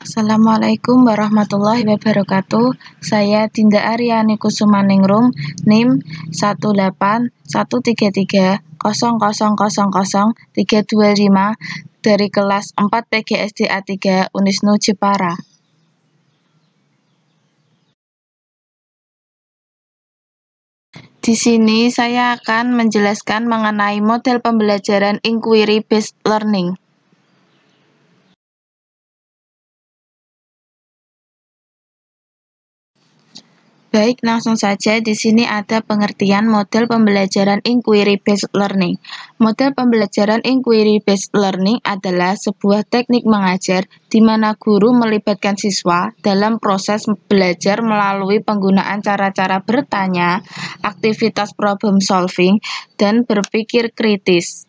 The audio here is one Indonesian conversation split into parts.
Assalamualaikum warahmatullahi wabarakatuh. Saya Dinda Aryani Kusumaningrum, NIM 1813300000325 dari kelas 4 PGSD A3 Unisnu Jepara. Di sini saya akan menjelaskan mengenai model pembelajaran Inquiry Based Learning. Baik, langsung saja. Di sini ada pengertian model pembelajaran Inquiry Based Learning. Model pembelajaran Inquiry Based Learning adalah sebuah teknik mengajar di mana guru melibatkan siswa dalam proses belajar melalui penggunaan cara-cara bertanya, aktivitas problem solving, dan berpikir kritis.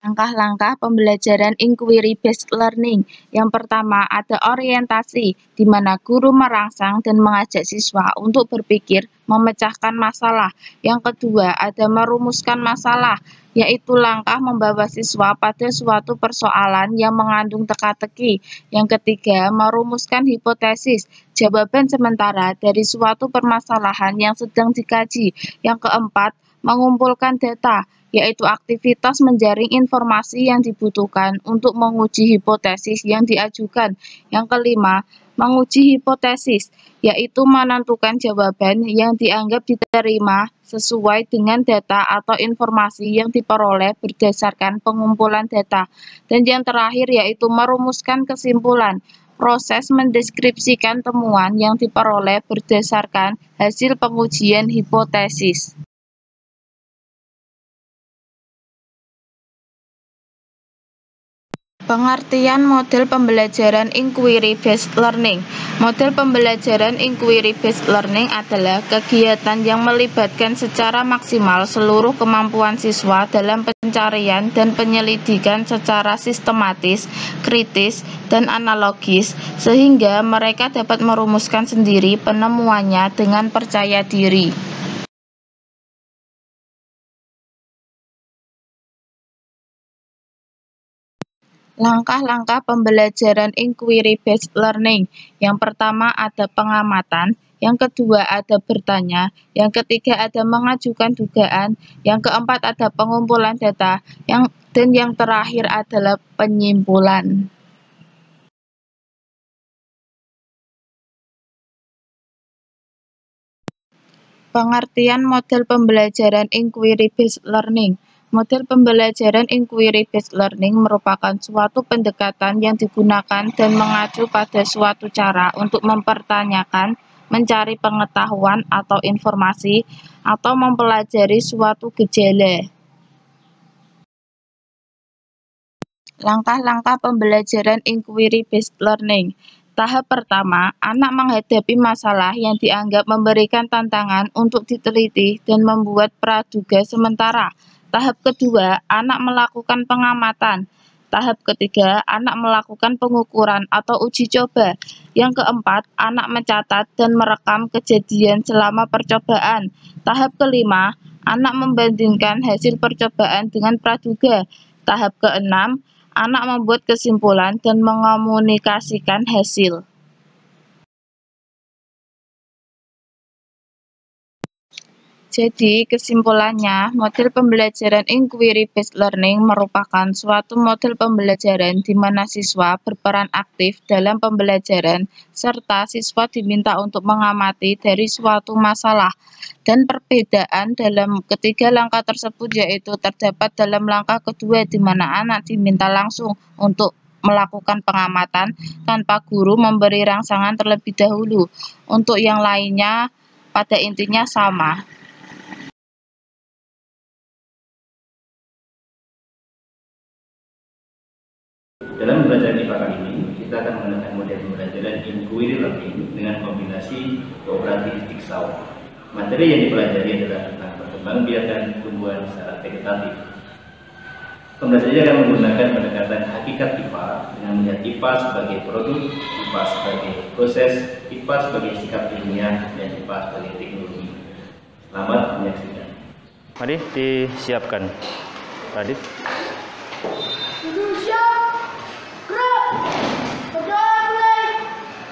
Langkah-langkah pembelajaran Inquiry Based Learning. Yang pertama, ada orientasi, di mana guru merangsang dan mengajak siswa untuk berpikir memecahkan masalah. Yang kedua, ada merumuskan masalah, yaitu langkah membawa siswa pada suatu persoalan yang mengandung teka-teki. Yang ketiga, merumuskan hipotesis, jawaban sementara dari suatu permasalahan yang sedang dikaji. Yang keempat, mengumpulkan data, yaitu aktivitas menjaring informasi yang dibutuhkan untuk menguji hipotesis yang diajukan. Yang kelima, menguji hipotesis, yaitu menentukan jawaban yang dianggap diterima sesuai dengan data atau informasi yang diperoleh berdasarkan pengumpulan data. Dan yang terakhir yaitu merumuskan kesimpulan, proses mendeskripsikan temuan yang diperoleh berdasarkan hasil pengujian hipotesis. Pengertian model pembelajaran Inquiry Based Learning. Model pembelajaran Inquiry Based Learning adalah kegiatan yang melibatkan secara maksimal seluruh kemampuan siswa dalam pencarian dan penyelidikan secara sistematis, kritis, dan analogis, sehingga mereka dapat merumuskan sendiri penemuannya dengan percaya diri. Langkah-langkah pembelajaran Inquiry Based Learning. Yang pertama ada pengamatan, yang kedua ada bertanya, yang ketiga ada mengajukan dugaan, yang keempat ada pengumpulan data, dan yang terakhir adalah penyimpulan. Pengertian model pembelajaran Inquiry Based Learning. Model pembelajaran Inquiry Based Learning merupakan suatu pendekatan yang digunakan dan mengacu pada suatu cara untuk mempertanyakan, mencari pengetahuan atau informasi, atau mempelajari suatu gejala. Langkah-langkah pembelajaran Inquiry Based Learning. Tahap pertama, anak menghadapi masalah yang dianggap memberikan tantangan untuk diteliti dan membuat praduga sementara. Tahap kedua, anak melakukan pengamatan. Tahap ketiga, anak melakukan pengukuran atau uji coba. Yang keempat, anak mencatat dan merekam kejadian selama percobaan. Tahap kelima, anak membandingkan hasil percobaan dengan praduga. Tahap keenam, anak membuat kesimpulan dan mengomunikasikan hasil. Jadi, kesimpulannya, model pembelajaran Inquiry Based Learning merupakan suatu model pembelajaran di mana siswa berperan aktif dalam pembelajaran, serta siswa diminta untuk mengamati dari suatu masalah. Dan perbedaan dalam ketiga langkah tersebut yaitu terdapat dalam langkah kedua di mana anak diminta langsung untuk melakukan pengamatan tanpa guru memberi rangsangan terlebih dahulu. Untuk yang lainnya, pada intinya sama. Dalam belajar IPA kali ini, kita akan menggunakan model pembelajaran Inquiry Learning dengan kombinasi kooperatif Jigsaw. Materi yang dipelajari adalah tentang perkembangbiakan tumbuhan secara vegetatif. Pembelajarannya akan menggunakan pendekatan hakikat IPA dengan melihat IPA sebagai produk, IPA sebagai proses, IPA sebagai sikap ilmiah, dan IPA sebagai teknologi. Selamat menyaksikan. Mari disiapkan. Radit.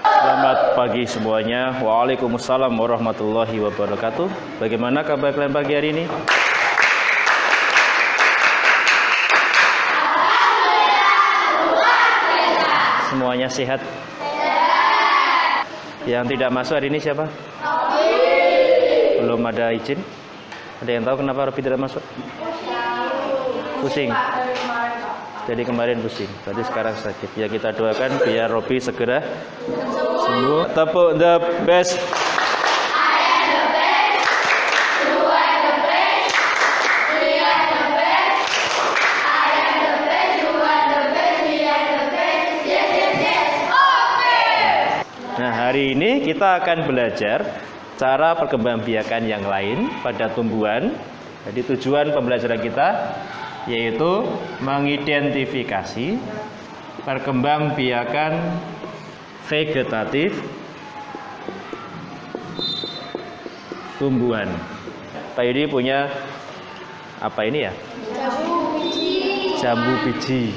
Selamat pagi semuanya. Waalaikumsalam warahmatullahi wabarakatuh. Bagaimana kabar kalian pagi hari ini? Semuanya sehat? Yang tidak masuk hari ini siapa? Belum ada izin? Ada yang tahu kenapa Robi tidak masuk? Pusing. Jadi kemarin pusing, tadi sekarang sakit. Ya kita doakan biar Robi segera sembuh. Tepuk the best. Nah, hari ini kita akan belajar cara perkembangbiakan yang lain pada tumbuhan. Jadi tujuan pembelajaran kita yaitu mengidentifikasi perkembangbiakan vegetatif tumbuhan. Pak Yudi punya apa ini ya? Jambu biji.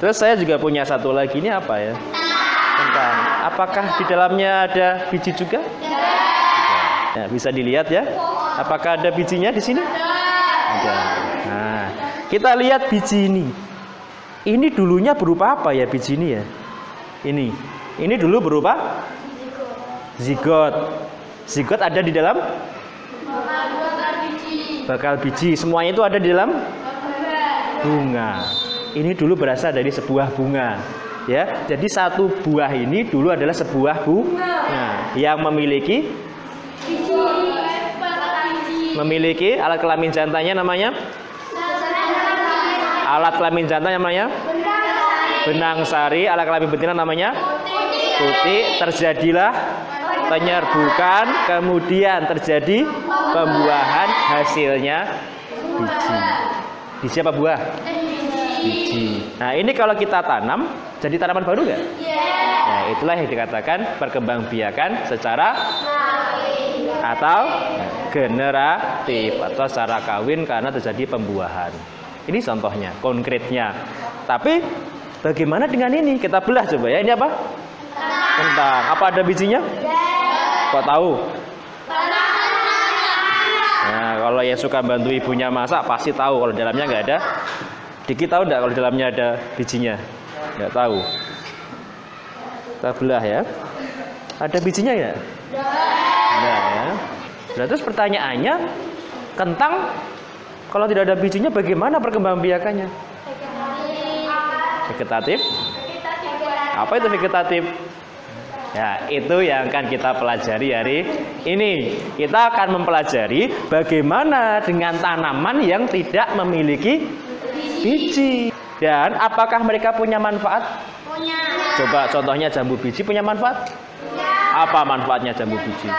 Terus saya juga punya satu lagi, ini apa ya? Tentang apakah di dalamnya ada biji juga? Nah, bisa dilihat ya. Apakah ada bijinya di sini? Ada. Nah, kita lihat biji ini. Ini dulunya berupa apa ya biji ini ya? Ini dulu berupa zigot. Zigot ada di dalam bakal biji. Semuanya itu ada di dalam bunga. Ini dulu berasal dari sebuah bunga. Ya, jadi satu buah ini dulu adalah sebuah bunga yang memiliki alat kelamin jantannya namanya benang sari, alat kelamin betina namanya putik. Terjadilah penyerbukan, kemudian terjadi pembuahan, hasilnya biji. Biji apa buah? Biji. Nah, ini kalau kita tanam jadi tanaman baru nggak? Nah, itulah yang dikatakan perkembangbiakan secara atau generatif atau secara kawin karena terjadi pembuahan. Ini contohnya, konkretnya. Tapi bagaimana dengan ini? Kita belah coba ya. Ini apa? Kentang. Apa ada bijinya? Kok tahu? Nah, kalau yang suka bantu ibunya masak pasti tahu kalau dalamnya nggak ada. Diki tahu nggak kalau dalamnya ada bijinya? Nggak tahu. Kita belah ya. Ada bijinya ya? Nah, ya. Nah, terus pertanyaannya, kentang kalau tidak ada bijinya bagaimana perkembangbiakannya? Vegetatif? Apa itu vegetatif? Ya, itu yang akan kita pelajari hari ini. Kita akan mempelajari bagaimana dengan tanaman yang tidak memiliki biji. Dan apakah mereka punya manfaat? Punya. Coba contohnya jambu biji punya manfaat? Apa manfaatnya jambu biji?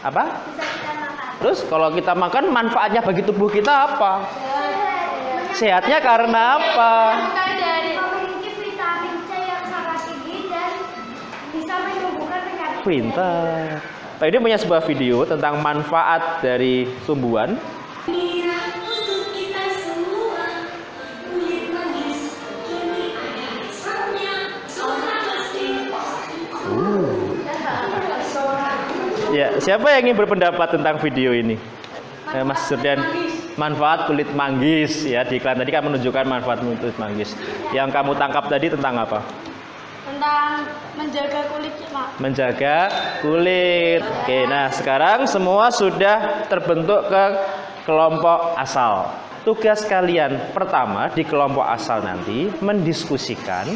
Apa? Terus kalau kita makan manfaatnya bagi tubuh kita apa? Sehatnya karena apa? Memiliki vitamin C yang sangat tinggi dan bisa menyembuhkan penyakit. Pintar. Pak Yudi punya sebuah video tentang manfaat dari tumbuhan. Ya, siapa yang ingin berpendapat tentang video ini? Mas Surdian, manfaat kulit manggis ya, di iklan tadi kan menunjukkan manfaat kulit manggis. Yang kamu tangkap tadi tentang apa? Tentang menjaga kulit, Pak. Menjaga kulit. Oke, nah sekarang semua sudah terbentuk ke kelompok asal. Tugas kalian pertama di kelompok asal nanti mendiskusikan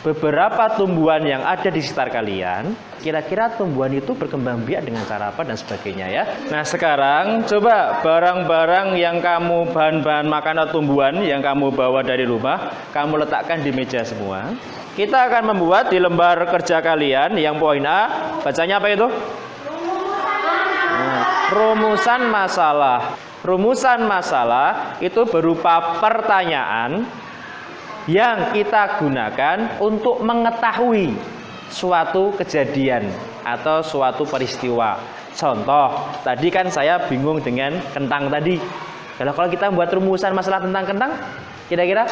beberapa tumbuhan yang ada di sekitar kalian. Kira-kira tumbuhan itu berkembang biak dengan cara apa dan sebagainya ya. Nah sekarang coba barang-barang yang kamu, bahan-bahan makanan tumbuhan yang kamu bawa dari rumah, kamu letakkan di meja semua. Kita akan membuat di lembar kerja kalian yang poin A, bacanya apa itu? Rumusan masalah. Rumusan masalah itu berupa pertanyaan yang kita gunakan untuk mengetahui suatu kejadian atau suatu peristiwa. Contoh, tadi kan saya bingung dengan kentang tadi. Kalau kita membuat rumusan masalah tentang kentang, kira-kira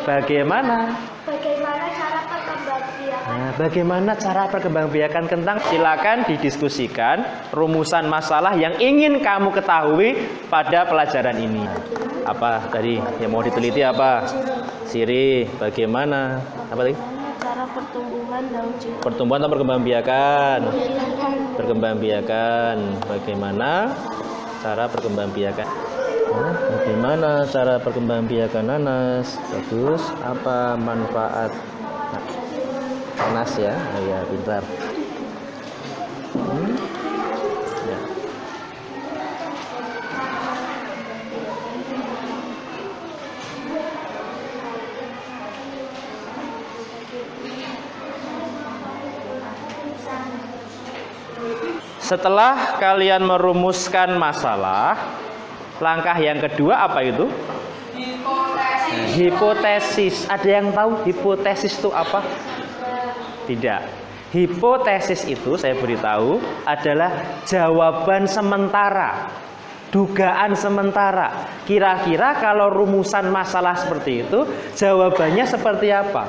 bagaimana? Bagaimana cara perkembangbiakan? Nah, bagaimana cara perkembangbiakan kentang? Silakan didiskusikan rumusan masalah yang ingin kamu ketahui pada pelajaran ini. Apa tadi yang mau diteliti apa? Sirih. Bagaimana? Apa tadi? Cara pertumbuhan daun jeruk. Pertumbuhan atau perkembangbiakan? Perkembangbiakan. Bagaimana cara perkembangbiakan? Nah, bagaimana cara perkembangbiakan nanas? Bagus. Apa manfaat nanas ya? Oh ya, pintar. Ya. Setelah kalian merumuskan masalah, langkah yang kedua apa itu? Hipotesis. Ada yang tahu hipotesis itu apa? Tidak. Hipotesis itu saya beritahu adalah jawaban sementara, dugaan sementara. Kira-kira kalau rumusan masalah seperti itu, jawabannya seperti apa?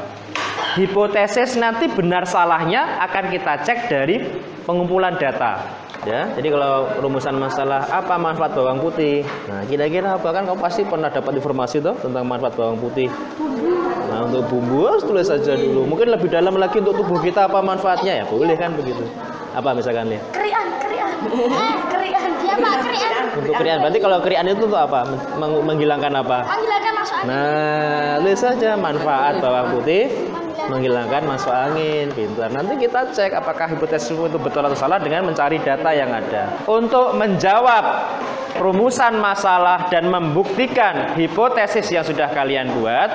Hipotesis nanti benar salahnya akan kita cek dari pengumpulan data. Ya, jadi kalau rumusan masalah apa manfaat bawang putih, nah kira-kira apa, kan kamu pasti pernah dapat informasi tuh tentang manfaat bawang putih. Nah, untuk bumbu harus tulis saja dulu. Mungkin lebih dalam lagi untuk tubuh kita apa manfaatnya, ya boleh kan begitu. Apa misalkan ya? Krian. Krian. Dia Pak, krian. Untuk krian, berarti kalau krian itu untuk apa? Menghilangkan apa? Menghilangkan masuk angin. Nah, tulis saja manfaat bawang putih menghilangkan masuk angin. Pintar. Nanti kita cek apakah hipotesis itu betul atau salah dengan mencari data yang ada. Untuk menjawab rumusan masalah dan membuktikan hipotesis yang sudah kalian buat,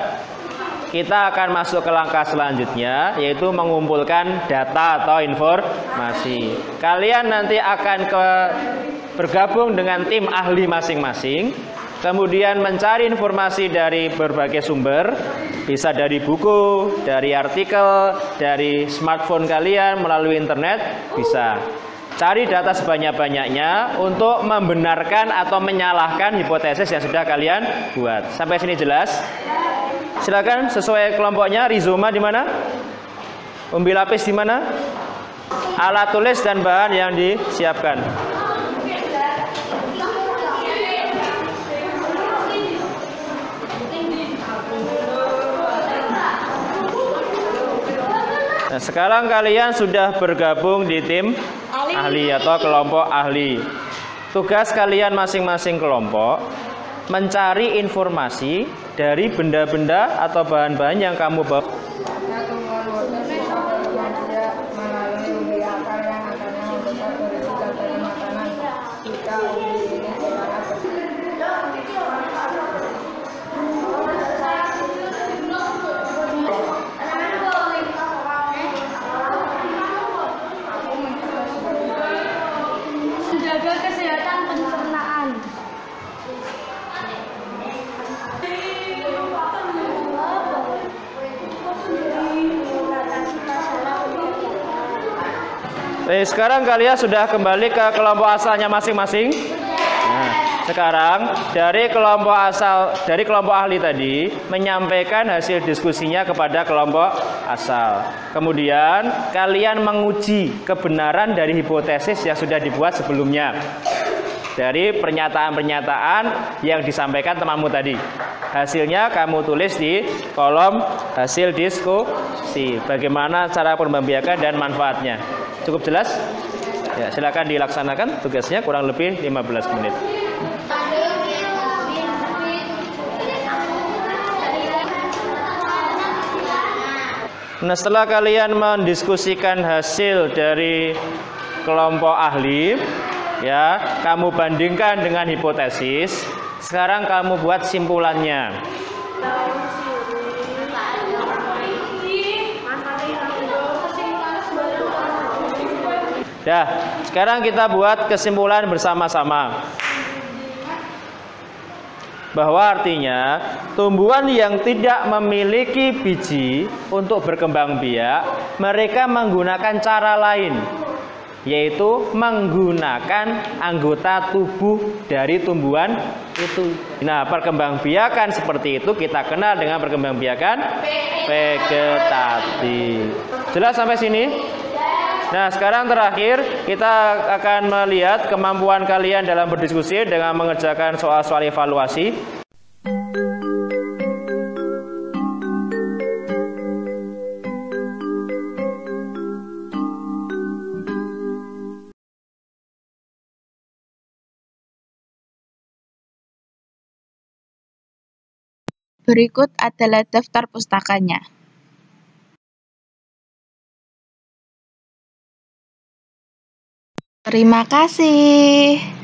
kita akan masuk ke langkah selanjutnya, yaitu mengumpulkan data atau informasi. Kalian nanti akan bergabung dengan tim ahli masing-masing, kemudian mencari informasi dari berbagai sumber, bisa dari buku, dari artikel, dari smartphone kalian, melalui internet, bisa. Cari data sebanyak-banyaknya untuk membenarkan atau menyalahkan hipotesis yang sudah kalian buat. Sampai sini jelas? Silakan sesuai kelompoknya. Rizoma di mana? Umbi lapis di mana? Alat tulis dan bahan yang disiapkan. Nah, sekarang kalian sudah bergabung di tim ahli atau kelompok ahli. Tugas kalian masing-masing kelompok mencari informasi dari benda-benda atau bahan-bahan yang kamu bawa. Menjaga kesehatan pencernaan. Sekarang kalian sudah kembali ke kelompok asalnya masing-masing. Nah, sekarang dari kelompok ahli tadi menyampaikan hasil diskusinya kepada kelompok asal. Kemudian kalian menguji kebenaran dari hipotesis yang sudah dibuat sebelumnya, dari pernyataan-pernyataan yang disampaikan temanmu tadi. Hasilnya kamu tulis di kolom hasil diskusi. Bagaimana cara pembiakan dan manfaatnya. Cukup jelas? Ya, silakan dilaksanakan tugasnya, kurang lebih 15 menit. Nah, setelah kalian mendiskusikan hasil dari kelompok ahli, ya, kamu bandingkan dengan hipotesis. Sekarang kamu buat simpulannya. Dah, sekarang kita buat kesimpulan bersama-sama. Bahwa artinya tumbuhan yang tidak memiliki biji untuk berkembang biak, mereka menggunakan cara lain, yaitu menggunakan anggota tubuh dari tumbuhan itu. Nah, perkembangbiakan seperti itu kita kenal dengan perkembangbiakan vegetatif. Jelas sampai sini? Nah, sekarang terakhir kita akan melihat kemampuan kalian dalam berdiskusi dengan mengerjakan soal-soal evaluasi. Berikut adalah daftar pustakanya. Terima kasih.